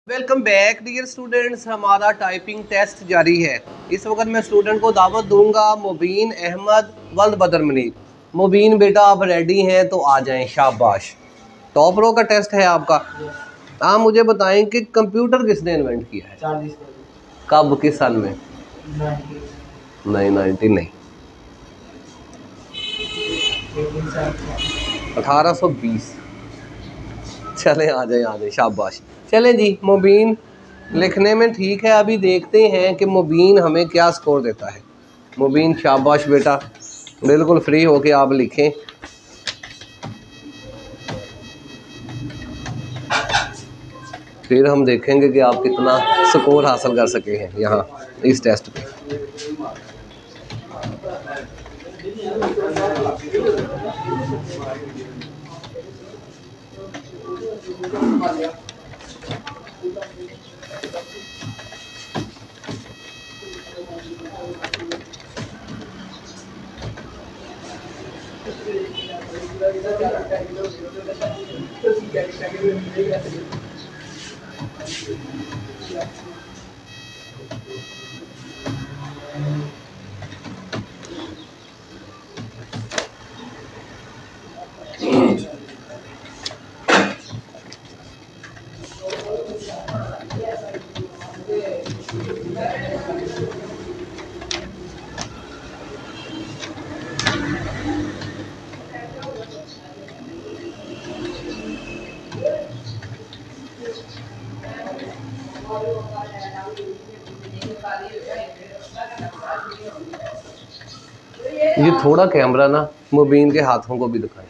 Welcome back dear students. हमारा typing test जारी है। इस वक्त मैं स्टूडेंट को दावत दूंगा मुबीन अहमद वल्द बदर मुनीर। मुबीन बेटा आप रेडी हैं तो आ जाएं, शाबाश। टॉप रो का टेस्ट है आपका। आप मुझे बताएं कि कंप्यूटर किसने इन्वेंट किया है? कब, किस साल में? नहीं 90 नहीं, 1820। चले आ जाए, शाबाश। चले जी, मुबीन लिखने में ठीक है। अभी देखते हैं कि मुबीन हमें क्या स्कोर देता है। मुबीन शाबाश बेटा, बिल्कुल फ्री होके आप लिखें। फिर हम देखेंगे कि आप कितना स्कोर हासिल कर सके हैं यहाँ इस टेस्ट पे। ये थोड़ा कैमरा ना मुबीन के हाथों को भी दिखाएं।